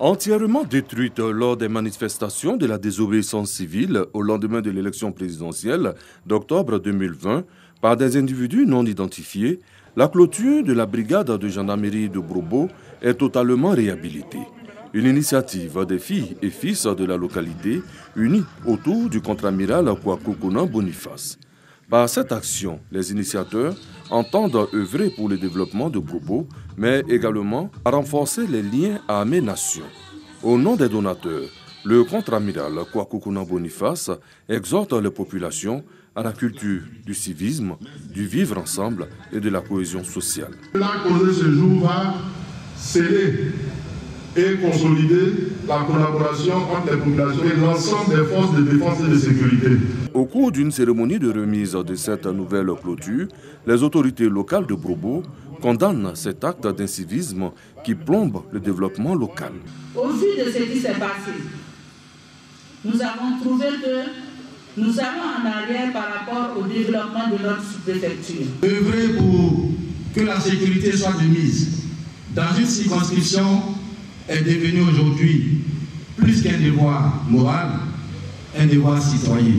Entièrement détruite lors des manifestations de la désobéissance civile au lendemain de l'élection présidentielle d'octobre 2020 par des individus non identifiés, la clôture de la brigade de gendarmerie de Brobo est totalement réhabilitée. Une initiative des filles et fils de la localité unis autour du contre-amiral Kwakukuna Boniface. Par cette action, les initiateurs entendent œuvrer pour le développement de Brobo, mais également à renforcer les liens armées-nations. Au nom des donateurs, le contre-amiral Kwakukuna Boniface exhorte les populations à la culture du civisme, du vivre ensemble et de la cohésion sociale. La cause de ce jour va sceller et consolider la collaboration entre les populations et l'ensemble des forces de défense et de sécurité. Au cours d'une cérémonie de remise de cette nouvelle clôture, les autorités locales de Brobo condamnent cet acte d'incivisme qui plombe le développement local. Au vu de ce qui s'est passé, nous avons trouvé que nous allons en arrière par rapport au développement de notre sous-préfecture. Œuvrer pour que la sécurité soit de mise dans une circonscription est devenu aujourd'hui plus qu'un devoir moral, un devoir citoyen.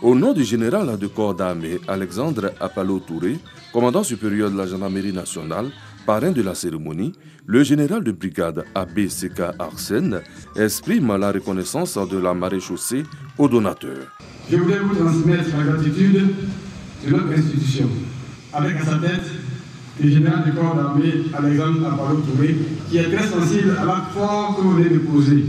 Au nom du général de corps d'armée Alexandre Apalo Touré, commandant supérieur de la gendarmerie nationale, parrain de la cérémonie, le général de brigade ABCK Arsène exprime la reconnaissance de la maréchaussée aux donateurs. Je voulais vous transmettre la gratitude de notre institution, avec à sa tête le général du corps d'armée Alexandre Apalo Touré, qui est très sensible à l'acte fort que vous venez de poser.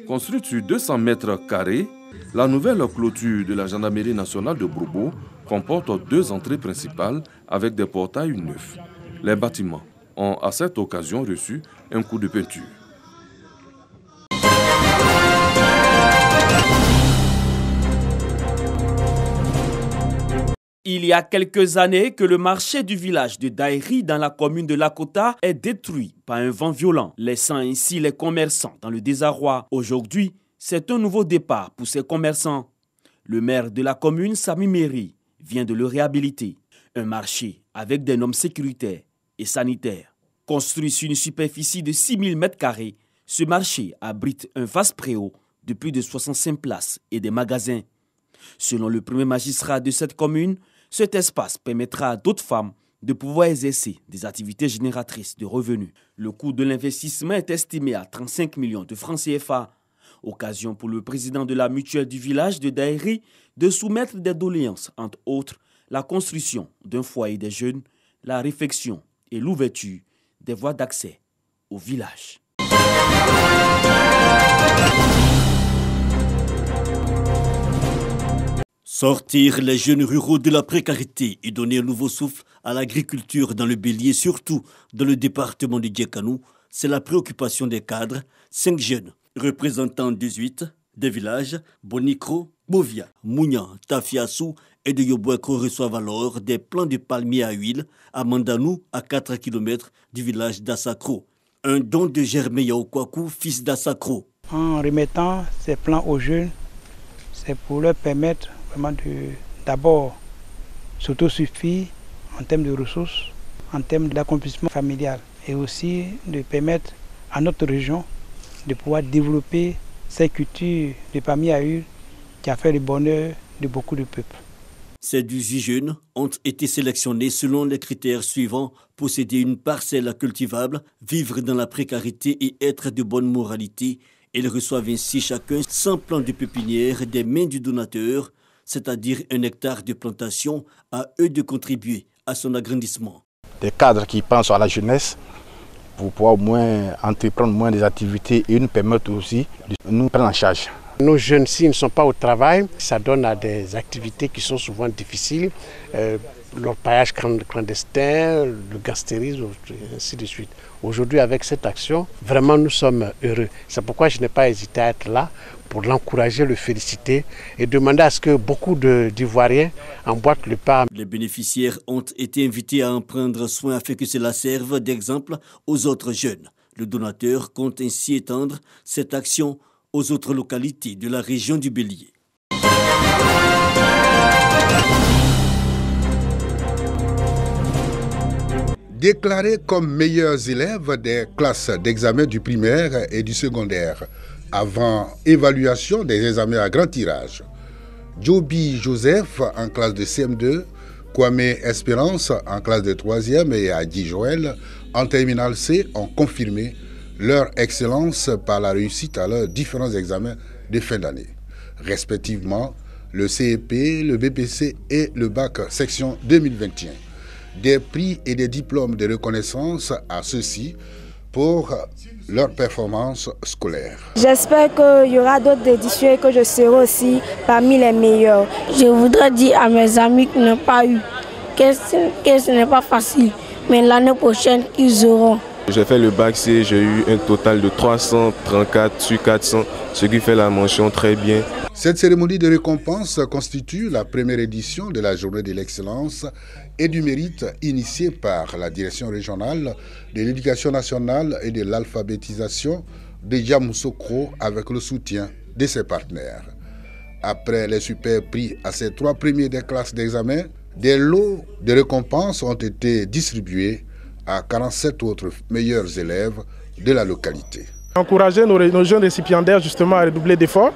Construite sur 200 mètres carrés, la nouvelle clôture de la gendarmerie nationale de Brobo comporte 2 entrées principales avec des portails neufs. Les bâtiments ont à cette occasion reçu un coup de peinture. Il y a quelques années que le marché du village de Daïri dans la commune de Lakota est détruit par un vent violent, laissant ainsi les commerçants dans le désarroi. Aujourd'hui, c'est un nouveau départ pour ces commerçants. Le maire de la commune, Sami Méry, vient de le réhabiliter. Un marché avec des normes sécuritaires et sanitaires. Construit sur une superficie de 6000 m², ce marché abrite un vaste préau de plus de 65 places et des magasins. Selon le premier magistrat de cette commune, cet espace permettra à d'autres femmes de pouvoir exercer des activités génératrices de revenus. Le coût de l'investissement est estimé à 35 millions de francs CFA. Occasion pour le président de la mutuelle du village de Daïri de soumettre des doléances, entre autres la construction d'un foyer des jeunes, la réfection et l'ouverture des voies d'accès au village. Sortir les jeunes ruraux de la précarité et donner un nouveau souffle à l'agriculture dans le Bélier, surtout dans le département de Djekanou, c'est la préoccupation des cadres. 5 jeunes représentant 18 des villages Bonikro, Bovia, Mounian, Tafiassou et de Yobouekro reçoivent alors des plants de palmiers à huile à Mandanou, à 4 km du village d'Assakro. Un don de Germain Yaokwaku, fils d'Assakro. En remettant ces plants aux jeunes, c'est pour leur permettre vraiment d'abord s'autosuffire en termes de ressources, en termes d'accomplissement familial et aussi de permettre à notre région de pouvoir développer cette culture de palmiers à huile qui a fait le bonheur de beaucoup de peuples. Ces 18 jeunes ont été sélectionnés selon les critères suivants: posséder une parcelle cultivable, vivre dans la précarité et être de bonne moralité. Ils reçoivent ainsi chacun 100 plants de pépinière des mains du donateur, c'est-à-dire 1 hectare de plantation, à eux de contribuer à son agrandissement. Des cadres qui pensent à la jeunesse pour pouvoir au moins entreprendre moins des activités et nous permettre aussi de nous prendre en charge. Nos jeunes, s'ils ne sont pas au travail, ça donne à des activités qui sont souvent difficiles, l'orpaillage clandestin, le gastérisme, ainsi de suite. Aujourd'hui, avec cette action, vraiment nous sommes heureux. C'est pourquoi je n'ai pas hésité à être là pour l'encourager, le féliciter et demander à ce que beaucoup d'Ivoiriens emboîtent le pas. Les bénéficiaires ont été invités à en prendre soin afin que cela serve d'exemple aux autres jeunes. Le donateur compte ainsi étendre cette action aux autres localités de la région du Bélier. Déclarés comme meilleurs élèves des classes d'examen du primaire et du secondaire, avant évaluation des examens à grand tirage. Joby Joseph en classe de CM2, Kwame Espérance en classe de 3e et Adi Joël en terminale C ont confirmé leur excellence par la réussite à leurs différents examens de fin d'année, respectivement le CEP, le BPC et le bac section 2021. Des prix et des diplômes de reconnaissance à ceux-ci pour leur performance scolaire. J'espère qu'il y aura d'autres éditions et que je serai aussi parmi les meilleurs. Je voudrais dire à mes amis qui n'ont pas eu que ce n'est pas facile, mais l'année prochaine, ils auront. J'ai fait le bac C, j'ai eu un total de 334 sur 400, ce qui fait la mention très bien. Cette cérémonie de récompense constitue la première édition de la Journée de l'excellence et du mérite initiée par la Direction régionale de l'éducation nationale et de l'alphabétisation de Yamoussoukro avec le soutien de ses partenaires. Après les super prix à ces 3 premiers des classes d'examen, des lots de récompenses ont été distribués à 47 autres meilleurs élèves de la localité. Encourager nos jeunes récipiendaires justement à redoubler d'efforts.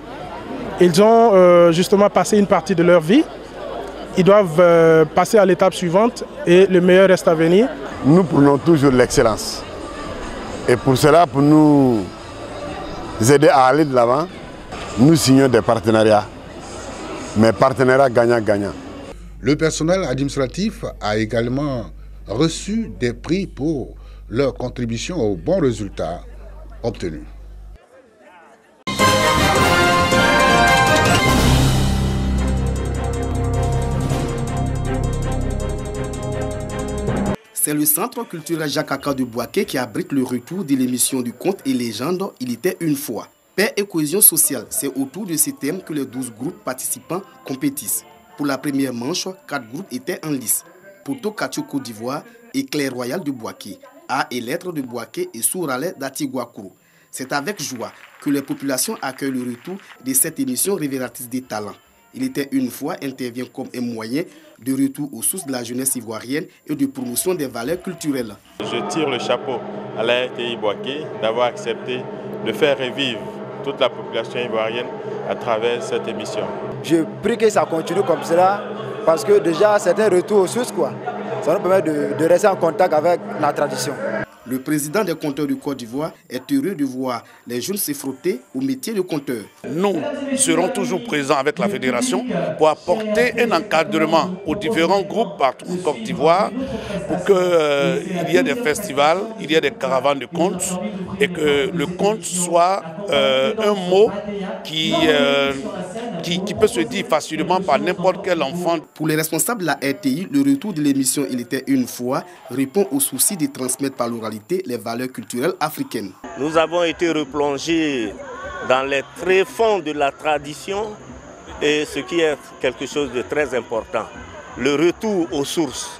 Ils ont justement passé une partie de leur vie. Ils doivent passer à l'étape suivante et le meilleur reste à venir. Nous prenons toujours l'excellence. Et pour cela, pour nous aider à aller de l'avant, nous signons des partenariats. Mais partenariats gagnant-gagnant. Le personnel administratif a également reçu des prix pour leur contribution aux bons résultats obtenus. C'est le centre culturel Jacques Aka de Bouaké qui abrite le retour de l'émission du conte et légende Il était une fois. Paix et cohésion sociale, c'est autour de ces thèmes que les 12 groupes participants compétissent. Pour la première manche, 4 groupes étaient en lice. Poto Katio Côte d'Ivoire, Éclair Royal de Bouaké, A et Lettres de Bouaké et Souralais d'Atigouakourou. C'est avec joie que les populations accueillent le retour de cette émission révélatrice des talents. Il était une fois intervient comme un moyen de retour aux sources de la jeunesse ivoirienne et de promotion des valeurs culturelles. Je tire le chapeau à la RTI Bouaké d'avoir accepté de faire revivre toute la population ivoirienne à travers cette émission. Je prie que ça continue comme cela parce que déjà c'est un retour aux sources quoi. Ça nous permet de rester en contact avec la tradition. Le président des conteurs de Côte d'Ivoire est heureux de voir les jeunes se frotter au métier de conteur. Nous serons toujours présents avec la fédération pour apporter un encadrement aux différents groupes partout en Côte d'Ivoire pour qu'il y ait des festivals, il y ait des caravanes de contes et que le conte soit un mot qui peut se dire facilement par n'importe quel enfant. Pour les responsables de la RTI, le retour de l'émission Il était une fois répond au souci de transmettre par l'oralité les valeurs culturelles africaines. Nous avons été replongés dans les tréfonds de la tradition et ce qui est quelque chose de très important, le retour aux sources.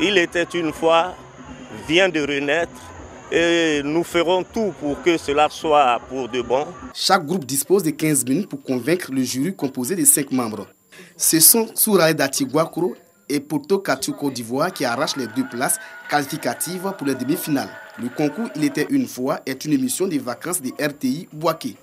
Il était une fois, vient de renaître et nous ferons tout pour que cela soit pour de bon. Chaque groupe dispose de 15 minutes pour convaincre le jury composé de 5 membres. Ce sont Souralais d'Atigouakourou et Poto Katio Côte d'Ivoire qui arrachent les 2 places qualificatives pour les demi-finales. Le concours Il était une fois est une émission des vacances de RTI Bouaké.